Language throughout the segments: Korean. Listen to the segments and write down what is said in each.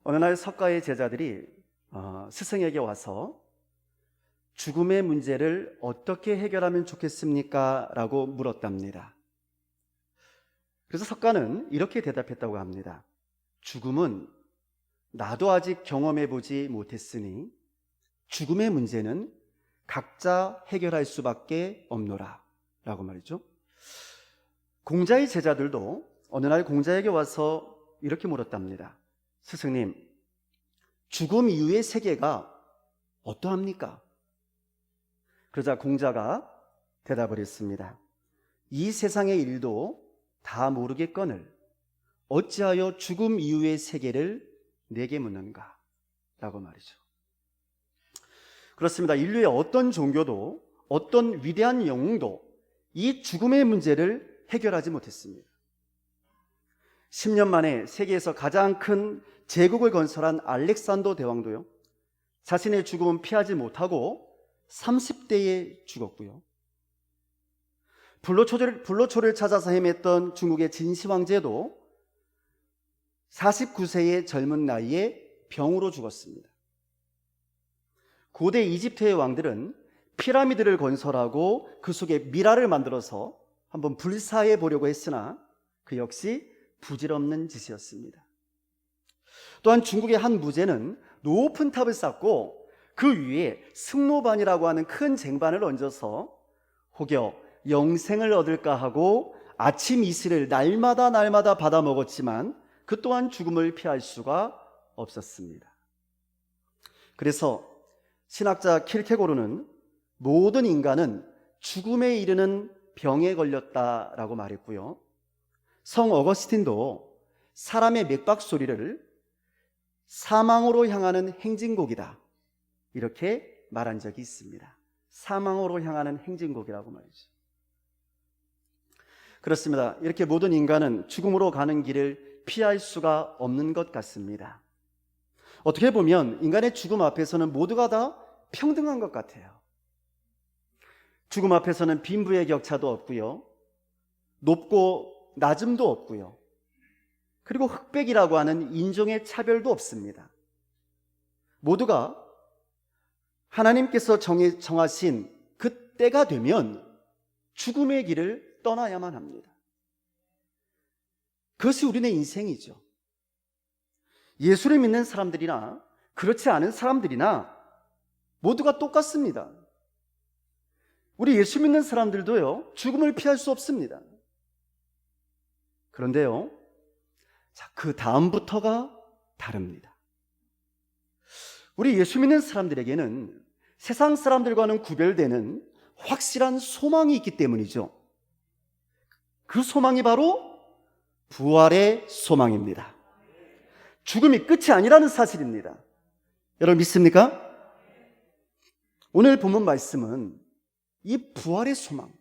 어느 날 석가의 제자들이 스승에게 와서 죽음의 문제를 어떻게 해결하면 좋겠습니까? 라고 물었답니다. 그래서 석가는 이렇게 대답했다고 합니다. 죽음은 나도 아직 경험해보지 못했으니 죽음의 문제는 각자 해결할 수밖에 없노라 라고 말이죠. 공자의 제자들도 어느 날 공자에게 와서 이렇게 물었답니다. 스승님, 죽음 이후의 세계가 어떠합니까? 그러자 공자가 대답을 했습니다. 이 세상의 일도 다 모르겠거늘 어찌하여 죽음 이후의 세계를 내게 묻는가? 라고 말이죠. 그렇습니다. 인류의 어떤 종교도 어떤 위대한 영웅도 이 죽음의 문제를 해결하지 못했습니다. 10년 만에 세계에서 가장 큰 제국을 건설한 알렉산더 대왕도요, 자신의 죽음은 피하지 못하고 30대에 죽었고요. 불로초를 찾아서 헤맸던 중국의 진시 황제도 49세의 젊은 나이에 병으로 죽었습니다. 고대 이집트의 왕들은 피라미드를 건설하고 그 속에 미라를 만들어서 한번 불사해 보려고 했으나 그 역시 부질없는 짓이었습니다. 또한 중국의 한 무제는 높은 탑을 쌓고 그 위에 승로반이라고 하는 큰 쟁반을 얹어서 혹여 영생을 얻을까 하고 아침 이슬을 날마다 받아 먹었지만 그 또한 죽음을 피할 수가 없었습니다. 그래서 신학자 킬케고르는 모든 인간은 죽음에 이르는 병에 걸렸다라고 말했고요. 성 어거스틴도 사람의 맥박 소리를 사망으로 향하는 행진곡이다 이렇게 말한 적이 있습니다. 사망으로 향하는 행진곡이라고 말이죠. 그렇습니다. 이렇게 모든 인간은 죽음으로 가는 길을 피할 수가 없는 것 같습니다. 어떻게 보면 인간의 죽음 앞에서는 모두가 다 평등한 것 같아요. 죽음 앞에서는 빈부의 격차도 없고요, 높고 낮음도 없고요, 그리고 흑백이라고 하는 인종의 차별도 없습니다. 모두가 하나님께서 정하신 그 때가 되면 죽음의 길을 떠나야만 합니다. 그것이 우리의 인생이죠. 예수를 믿는 사람들이나 그렇지 않은 사람들이나 모두가 똑같습니다. 우리 예수 믿는 사람들도요, 죽음을 피할 수 없습니다. 그런데요, 그 다음부터가 다릅니다. 우리 예수 믿는 사람들에게는 세상 사람들과는 구별되는 확실한 소망이 있기 때문이죠. 그 소망이 바로 부활의 소망입니다. 죽음이 끝이 아니라는 사실입니다. 여러분 믿습니까? 오늘 본문 말씀은 이 부활의 소망,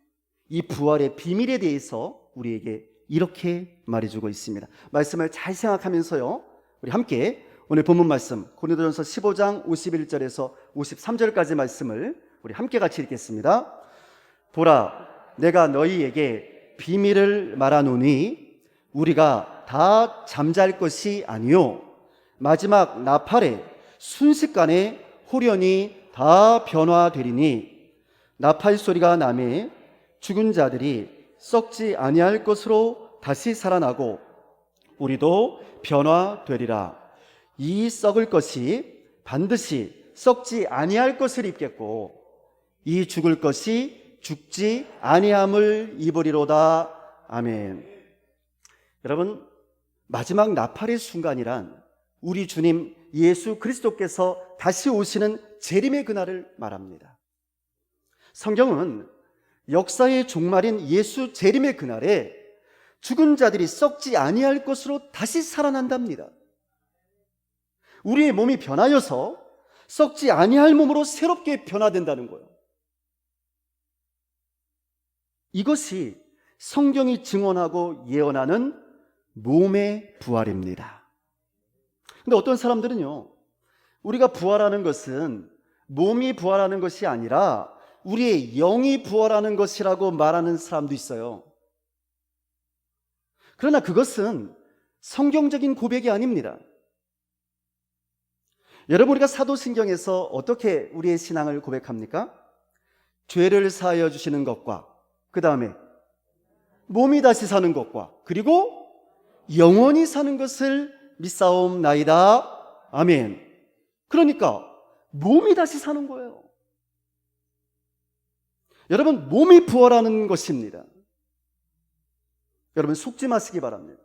이 부활의 비밀에 대해서 우리에게 이렇게 말해주고 있습니다. 말씀을 잘 생각하면서요, 우리 함께 오늘 본문 말씀 고린도전서 15장 51절에서 53절까지 말씀을 우리 함께 같이 읽겠습니다. 보라, 내가 너희에게 비밀을 말하노니 우리가 다 잠잘 것이 아니요 마지막 나팔에 순식간에 홀연히 다 변화되리니 나팔 소리가 나매 죽은 자들이 썩지 아니할 것으로 다시 살아나고 우리도 변화되리라. 이 썩을 것이 반드시 썩지 아니할 것을 입겠고 이 죽을 것이 죽지 아니함을 입으리로다. 아멘. 여러분, 마지막 나팔의 순간이란 우리 주님 예수 그리스도께서 다시 오시는 재림의 그날을 말합니다. 성경은 역사의 종말인 예수 재림의 그날에 죽은 자들이 썩지 아니할 것으로 다시 살아난답니다. 우리의 몸이 변하여서 썩지 아니할 몸으로 새롭게 변화된다는 거예요. 이것이 성경이 증언하고 예언하는 몸의 부활입니다. 근데 어떤 사람들은요, 우리가 부활하는 것은 몸이 부활하는 것이 아니라 우리의 영이 부활하는 것이라고 말하는 사람도 있어요. 그러나 그것은 성경적인 고백이 아닙니다. 여러분, 우리가 사도신경에서 어떻게 우리의 신앙을 고백합니까? 죄를 사하여 주시는 것과 그 다음에 몸이 다시 사는 것과 그리고 영원히 사는 것을 믿사옵나이다. 아멘. 그러니까 몸이 다시 사는 거예요. 여러분, 몸이 부활하는 것입니다. 여러분, 속지 마시기 바랍니다.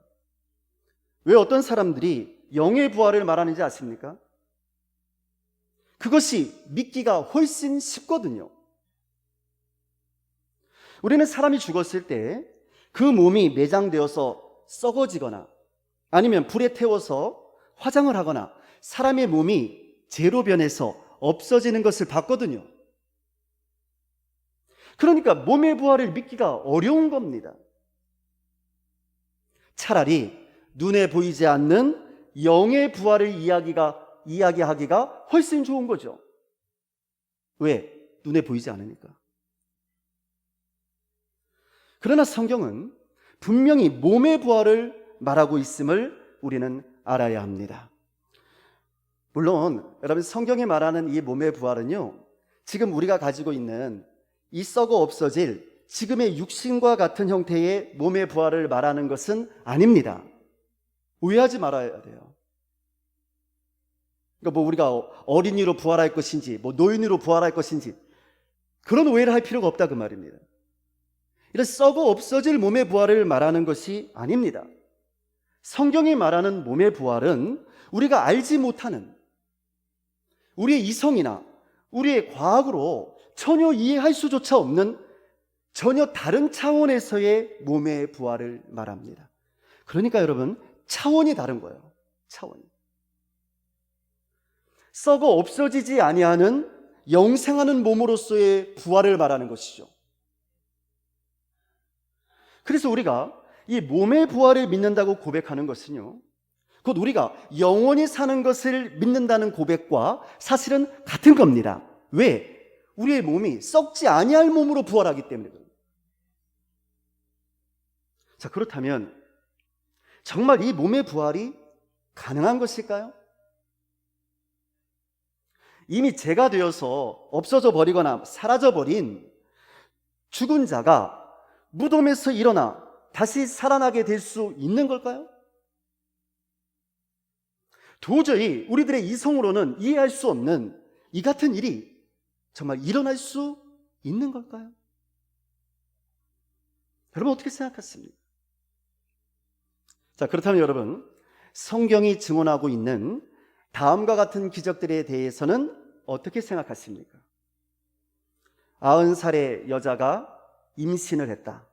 왜 어떤 사람들이 영의 부활을 말하는지 아십니까? 그것이 믿기가 훨씬 쉽거든요. 우리는 사람이 죽었을 때 그 몸이 매장되어서 썩어지거나 아니면 불에 태워서 화장을 하거나 사람의 몸이 재로 변해서 없어지는 것을 봤거든요. 그러니까 몸의 부활을 믿기가 어려운 겁니다. 차라리 눈에 보이지 않는 영의 부활을 이야기하기가 훨씬 좋은 거죠. 왜? 눈에 보이지 않으니까. 그러나 성경은 분명히 몸의 부활을 말하고 있음을 우리는 알아야 합니다. 물론 여러분, 성경이 말하는 이 몸의 부활은요, 지금 우리가 가지고 있는 이 썩어 없어질 지금의 육신과 같은 형태의 몸의 부활을 말하는 것은 아닙니다. 오해하지 말아야 돼요. 그러니까 우리가 어린이로 부활할 것인지 노인으로 부활할 것인지 그런 오해를 할 필요가 없다 그 말입니다. 이런 썩어 없어질 몸의 부활을 말하는 것이 아닙니다. 성경이 말하는 몸의 부활은 우리가 알지 못하는 우리의 이성이나 우리의 과학으로 전혀 이해할 수조차 없는 전혀 다른 차원에서의 몸의 부활을 말합니다. 그러니까 여러분, 차원이 다른 거예요. 차원이. 썩어 없어지지 아니하는 영생하는 몸으로서의 부활을 말하는 것이죠. 그래서 우리가 이 몸의 부활을 믿는다고 고백하는 것은요, 곧 우리가 영원히 사는 것을 믿는다는 고백과 사실은 같은 겁니다. 왜? 우리의 몸이 썩지 아니할 몸으로 부활하기 때문에. 자, 그렇다면 정말 이 몸의 부활이 가능한 것일까요? 이미 재가 되어서 없어져 버리거나 사라져 버린 죽은 자가 무덤에서 일어나 다시 살아나게 될 수 있는 걸까요? 도저히 우리들의 이성으로는 이해할 수 없는 이 같은 일이 정말 일어날 수 있는 걸까요? 여러분, 어떻게 생각하십니까? 자, 그렇다면 여러분, 성경이 증언하고 있는 다음과 같은 기적들에 대해서는 어떻게 생각하십니까? 90살의 여자가 임신을 했다.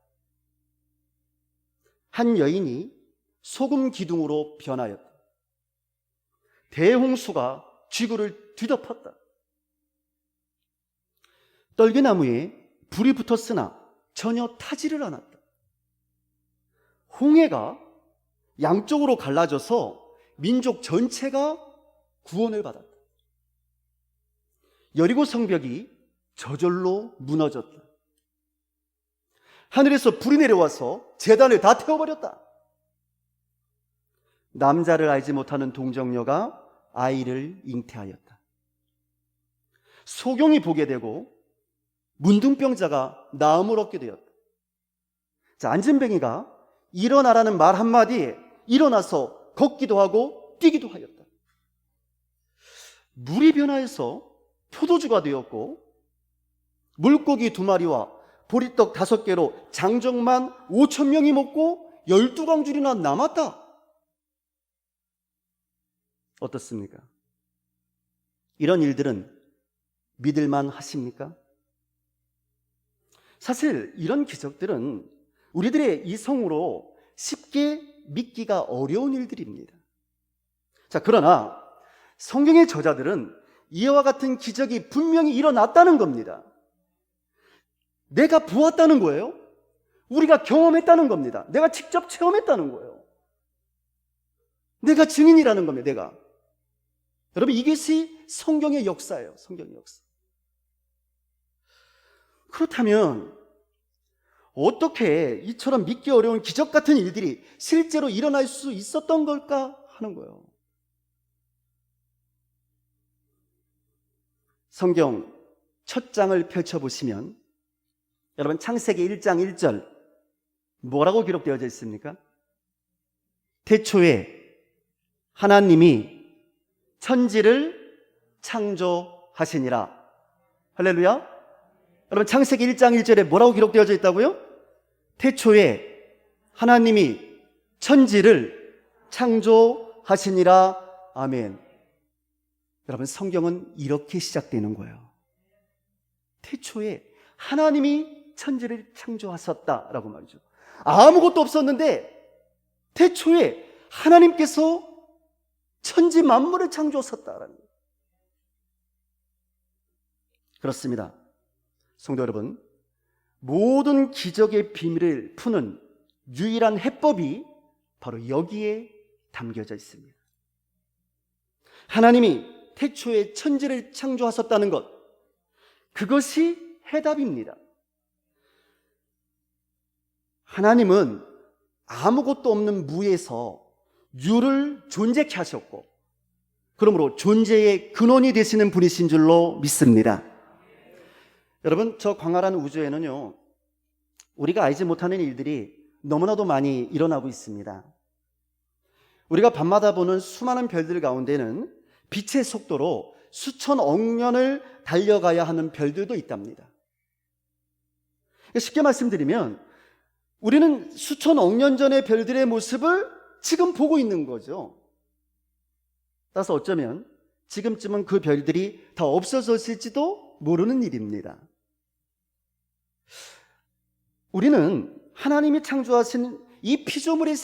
한 여인이 소금 기둥으로 변하였다. 대홍수가 지구를 뒤덮었다. 떨기나무에 불이 붙었으나 전혀 타지를 않았다. 홍해가 양쪽으로 갈라져서 민족 전체가 구원을 받았다. 여리고 성벽이 저절로 무너졌다. 하늘에서 불이 내려와서 제단을 다 태워버렸다. 남자를 알지 못하는 동정녀가 아이를 잉태하였다. 소경이 보게 되고 문둥병자가 나음을 얻게 되었다. 자, 안진뱅이가 일어나라는 말 한마디에 일어나서 걷기도 하고 뛰기도 하였다. 물이 변화해서 포도주가 되었고 물고기 2마리와 보리떡 5개로 장정만 5,000명이 먹고 12광줄이나 남았다. 어떻습니까? 이런 일들은 믿을만 하십니까? 사실 이런 기적들은 우리들의 이성으로 쉽게 믿기가 어려운 일들입니다. 자, 그러나 성경의 저자들은 이와 같은 기적이 분명히 일어났다는 겁니다. 내가 보았다는 거예요. 우리가 경험했다는 겁니다. 내가 직접 체험했다는 거예요. 내가 증인이라는 겁니다. 내가. 여러분, 이것이 성경의 역사예요. 성경의 역사. 그렇다면 어떻게 이처럼 믿기 어려운 기적 같은 일들이 실제로 일어날 수 있었던 걸까 하는 거예요. 성경 첫 장을 펼쳐보시면 여러분 창세기 1장 1절 뭐라고 기록되어져 있습니까? 태초에 하나님이 천지를 창조하시니라. 할렐루야. 여러분 창세기 1장 1절에 뭐라고 기록되어져 있다고요? 태초에 하나님이 천지를 창조하시니라. 아멘. 여러분 성경은 이렇게 시작되는 거예요. 태초에 하나님이 천지를 창조하셨다라고 말이죠. 아무것도 없었는데 태초에 하나님께서 천지 만물을 창조하셨다라는 거예요. 그렇습니다. 성도 여러분, 모든 기적의 비밀을 푸는 유일한 해법이 바로 여기에 담겨져 있습니다. 하나님이 태초에 천지를 창조하셨다는 것, 그것이 해답입니다. 하나님은 아무것도 없는 무에서 유를 존재케 하셨고, 그러므로 존재의 근원이 되시는 분이신 줄로 믿습니다. 여러분, 저 광활한 우주에는요, 우리가 알지 못하는 일들이 너무나도 많이 일어나고 있습니다. 우리가 밤마다 보는 수많은 별들 가운데는 빛의 속도로 수천억 년을 달려가야 하는 별들도 있답니다. 쉽게 말씀드리면 우리는 수천억 년 전의 별들의 모습을 지금 보고 있는 거죠. 따라서 어쩌면 지금쯤은 그 별들이 다 없어졌을지도 모르는 일입니다. 우리는 하나님이 창조하신 이 피조물의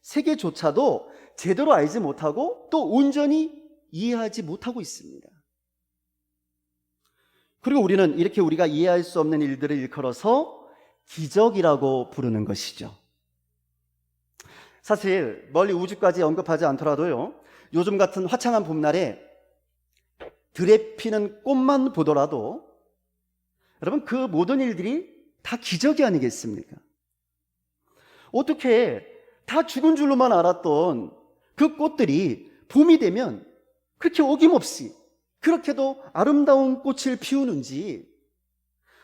세계조차도 제대로 알지 못하고 또 온전히 이해하지 못하고 있습니다. 그리고 우리는 이렇게 우리가 이해할 수 없는 일들을 일컬어서 기적이라고 부르는 것이죠. 사실 멀리 우주까지 언급하지 않더라도요, 요즘 같은 화창한 봄날에 들에 피는 꽃만 보더라도 여러분 그 모든 일들이 다 기적이 아니겠습니까? 어떻게 다 죽은 줄로만 알았던 그 꽃들이 봄이 되면 그렇게 어김없이 그렇게도 아름다운 꽃을 피우는지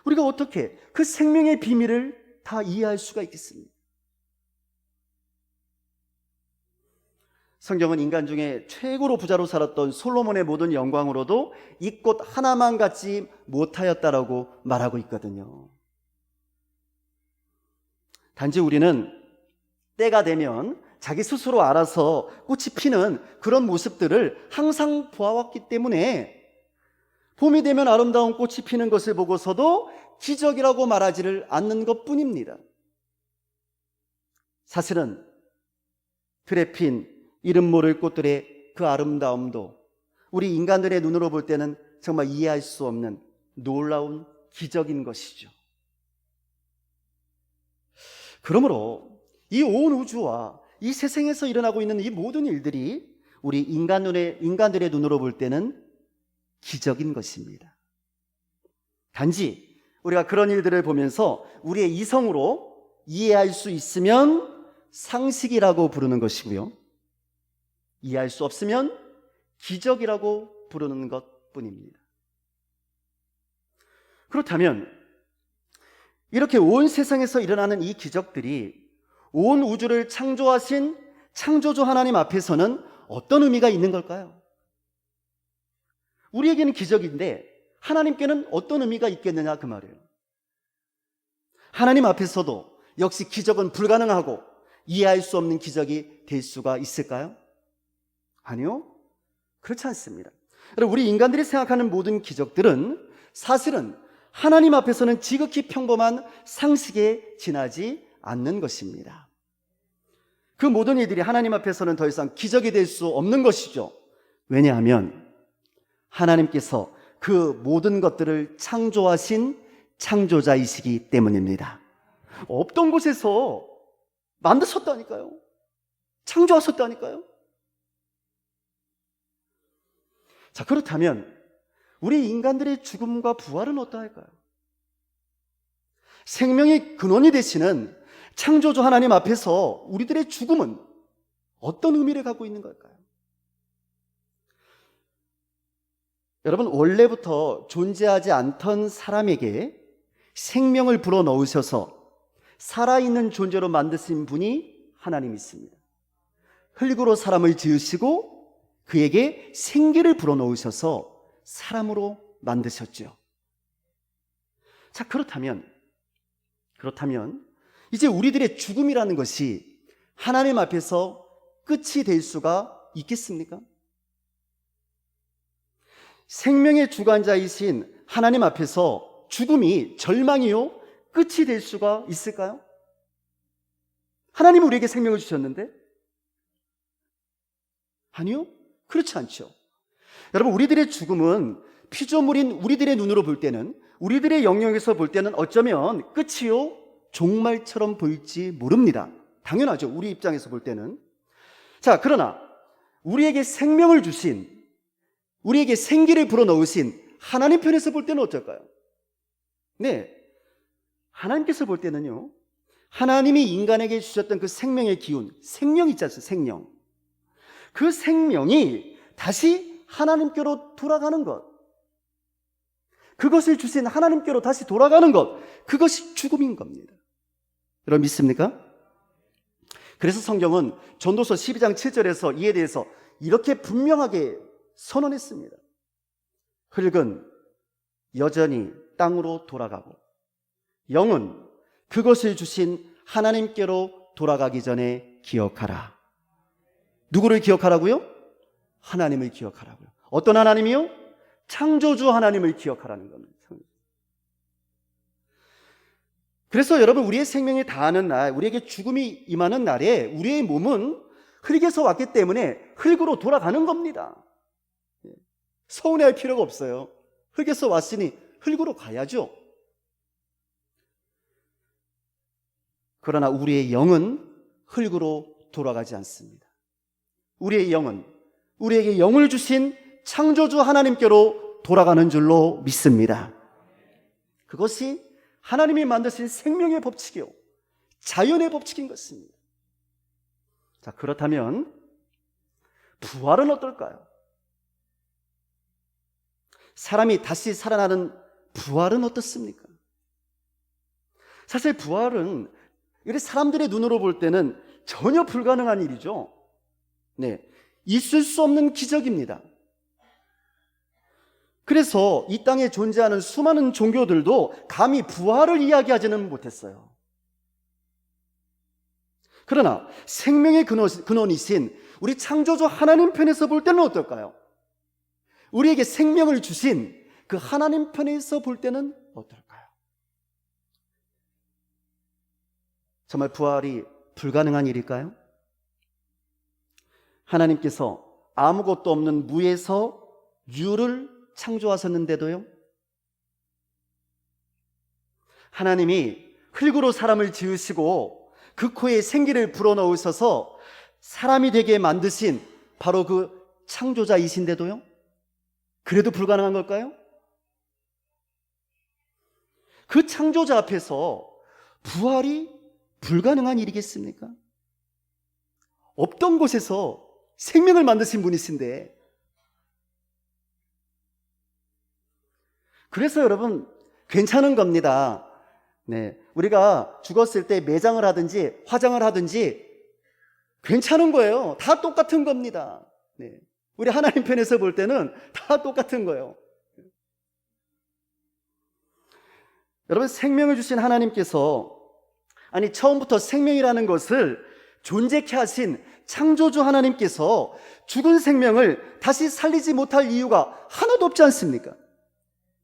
우리가 어떻게 그 생명의 비밀을 다 이해할 수가 있겠습니까? 성경은 인간 중에 최고로 부자로 살았던 솔로몬의 모든 영광으로도 이 꽃 하나만 갖지 못하였다라고 말하고 있거든요. 단지 우리는 때가 되면 자기 스스로 알아서 꽃이 피는 그런 모습들을 항상 보아왔기 때문에 봄이 되면 아름다운 꽃이 피는 것을 보고서도 기적이라고 말하지를 않는 것뿐입니다. 사실은 들에 핀 이름 모를 꽃들의 그 아름다움도 우리 인간들의 눈으로 볼 때는 정말 이해할 수 없는 놀라운 기적인 것이죠. 그러므로 이 온 우주와 이 세상에서 일어나고 있는 이 모든 일들이 우리 인간들의 눈으로 볼 때는 기적인 것입니다. 단지 우리가 그런 일들을 보면서 우리의 이성으로 이해할 수 있으면 상식이라고 부르는 것이고요, 이해할 수 없으면 기적이라고 부르는 것뿐입니다. 그렇다면 이렇게 온 세상에서 일어나는 이 기적들이 온 우주를 창조하신 창조주 하나님 앞에서는 어떤 의미가 있는 걸까요? 우리에게는 기적인데 하나님께는 어떤 의미가 있겠느냐 그 말이에요. 하나님 앞에서도 역시 기적은 불가능하고 이해할 수 없는 기적이 될 수가 있을까요? 아니요, 그렇지 않습니다. 우리 인간들이 생각하는 모든 기적들은 사실은 하나님 앞에서는 지극히 평범한 상식에 지나지 않는 것입니다. 그 모든 일들이 하나님 앞에서는 더 이상 기적이 될 수 없는 것이죠. 왜냐하면 하나님께서 그 모든 것들을 창조하신 창조자이시기 때문입니다. 없던 곳에서 만드셨다니까요. 창조하셨다니까요. 자, 그렇다면 우리 인간들의 죽음과 부활은 어떠할까요? 생명의 근원이 되시는 창조주 하나님 앞에서 우리들의 죽음은 어떤 의미를 갖고 있는 걸까요? 여러분, 원래부터 존재하지 않던 사람에게 생명을 불어넣으셔서 살아있는 존재로 만드신 분이 하나님이십니다. 흙으로 사람을 지으시고 그에게 생기를 불어넣으셔서 사람으로 만드셨죠. 자, 그렇다면 이제 우리들의 죽음이라는 것이 하나님 앞에서 끝이 될 수가 있겠습니까? 생명의 주관자이신 하나님 앞에서 죽음이 절망이요 끝이 될 수가 있을까요? 하나님은 우리에게 생명을 주셨는데? 아니요, 그렇지 않죠. 여러분, 우리들의 죽음은 피조물인 우리들의 눈으로 볼 때는, 우리들의 영역에서 볼 때는 어쩌면 끝이요 종말처럼 보일지 모릅니다. 당연하죠, 우리 입장에서 볼 때는. 자, 그러나 우리에게 생명을 주신, 우리에게 생기를 불어넣으신 하나님 편에서 볼 때는 어떨까요? 네, 하나님께서 볼 때는요, 하나님이 인간에게 주셨던 그 생명의 기운, 생명 있지 않습니까? 생명. 그 생명이 다시 하나님께로 돌아가는 것, 그것을 주신 하나님께로 다시 돌아가는 것, 그것이 죽음인 겁니다. 여러분 믿습니까? 그래서 성경은 전도서 12장 7절에서 이에 대해서 이렇게 분명하게 선언했습니다. 흙은 여전히 땅으로 돌아가고 영은 그것을 주신 하나님께로 돌아가기 전에 기억하라. 누구를 기억하라고요? 하나님을 기억하라고요. 어떤 하나님이요? 창조주 하나님을 기억하라는 겁니다. 그래서 여러분, 우리의 생명이 다하는 날, 우리에게 죽음이 임하는 날에 우리의 몸은 흙에서 왔기 때문에 흙으로 돌아가는 겁니다. 서운해할 필요가 없어요. 흙에서 왔으니 흙으로 가야죠. 그러나 우리의 영은 흙으로 돌아가지 않습니다. 우리의 영은 우리에게 영을 주신 창조주 하나님께로 돌아가는 줄로 믿습니다. 그것이 하나님이 만드신 생명의 법칙이요, 자연의 법칙인 것입니다. 자, 그렇다면 부활은 어떨까요? 사람이 다시 살아나는 부활은 어떻습니까? 사실 부활은 사람들의 눈으로 볼 때는 전혀 불가능한 일이죠. 네, 있을 수 없는 기적입니다. 그래서 이 땅에 존재하는 수많은 종교들도 감히 부활을 이야기하지는 못했어요. 그러나 생명의 근원이신 우리 창조주 하나님 편에서 볼 때는 어떨까요? 우리에게 생명을 주신 그 하나님 편에서 볼 때는 어떨까요? 정말 부활이 불가능한 일일까요? 하나님께서 아무것도 없는 무에서 유를 창조하셨는데도요, 하나님이 흙으로 사람을 지으시고 그 코에 생기를 불어넣으셔서 사람이 되게 만드신 바로 그 창조자이신데도요, 그래도 불가능한 걸까요? 그 창조자 앞에서 부활이 불가능한 일이겠습니까? 없던 곳에서 생명을 만드신 분이신데. 그래서 여러분, 괜찮은 겁니다. 네, 우리가 죽었을 때 매장을 하든지 화장을 하든지 괜찮은 거예요. 다 똑같은 겁니다. 네, 우리 하나님 편에서 볼 때는 다 똑같은 거예요. 여러분, 생명을 주신 하나님께서, 아니 처음부터 생명이라는 것을 존재케 하신 창조주 하나님께서 죽은 생명을 다시 살리지 못할 이유가 하나도 없지 않습니까?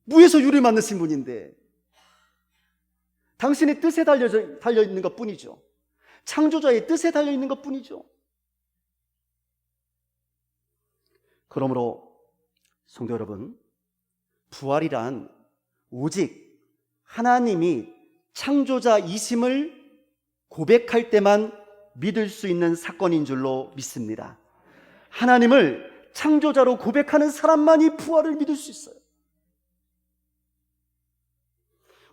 무에서 유를 만드신 분인데 당신의 뜻에 달려있는 것 뿐이죠. 창조자의 뜻에 달려있는 것 뿐이죠. 그러므로 성도 여러분, 부활이란 오직 하나님이 창조자이심을 고백할 때만 믿을 수 있는 사건인 줄로 믿습니다. 하나님을 창조자로 고백하는 사람만이 부활을 믿을 수 있어요.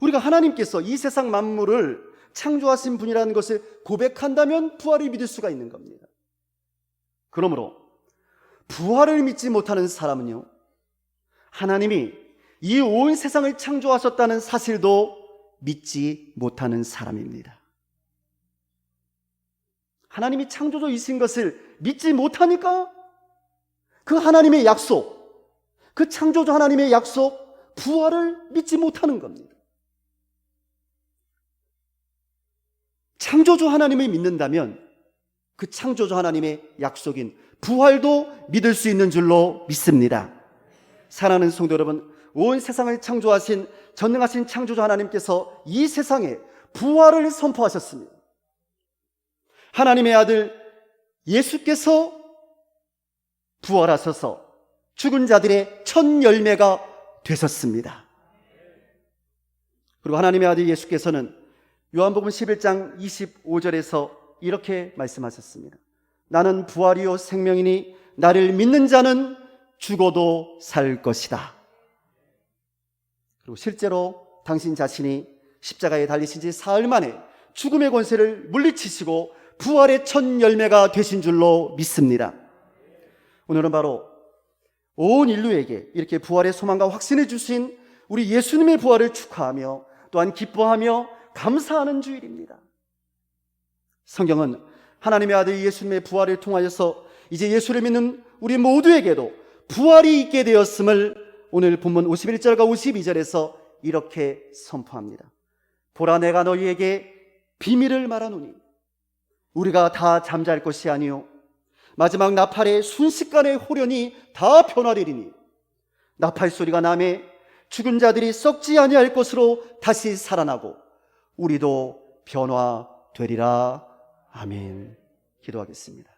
우리가 하나님께서 이 세상 만물을 창조하신 분이라는 것을 고백한다면 부활을 믿을 수가 있는 겁니다. 그러므로 부활을 믿지 못하는 사람은요, 하나님이 이 온 세상을 창조하셨다는 사실도 믿지 못하는 사람입니다. 하나님이 창조주이신 것을 믿지 못하니까 그 하나님의 약속, 그 창조주 하나님의 약속, 부활을 믿지 못하는 겁니다. 창조주 하나님을 믿는다면 그 창조주 하나님의 약속인 부활도 믿을 수 있는 줄로 믿습니다. 사랑하는 성도 여러분, 온 세상을 창조하신 전능하신 창조주 하나님께서 이 세상에 부활을 선포하셨습니다. 하나님의 아들 예수께서 부활하셔서 죽은 자들의 첫 열매가 되셨습니다. 그리고 하나님의 아들 예수께서는 요한복음 11장 25절에서 이렇게 말씀하셨습니다. 나는 부활이요 생명이니 나를 믿는 자는 죽어도 살 것이다. 그리고 실제로 당신 자신이 십자가에 달리신 지 사흘 만에 죽음의 권세를 물리치시고 부활의 첫 열매가 되신 줄로 믿습니다. 오늘은 바로 온 인류에게 이렇게 부활의 소망과 확신을 주신 우리 예수님의 부활을 축하하며 또한 기뻐하며 감사하는 주일입니다. 성경은 하나님의 아들 예수님의 부활을 통하여서 이제 예수를 믿는 우리 모두에게도 부활이 있게 되었음을 오늘 본문 51절과 52절에서 이렇게 선포합니다. 보라, 내가 너희에게 비밀을 말하노니 우리가 다 잠잘 것이 아니요 마지막 나팔의 순식간에 호련히 다 변화되리니 나팔 소리가 나매 죽은 자들이 썩지 아니할 것으로 다시 살아나고 우리도 변화되리라. 아멘. 기도하겠습니다.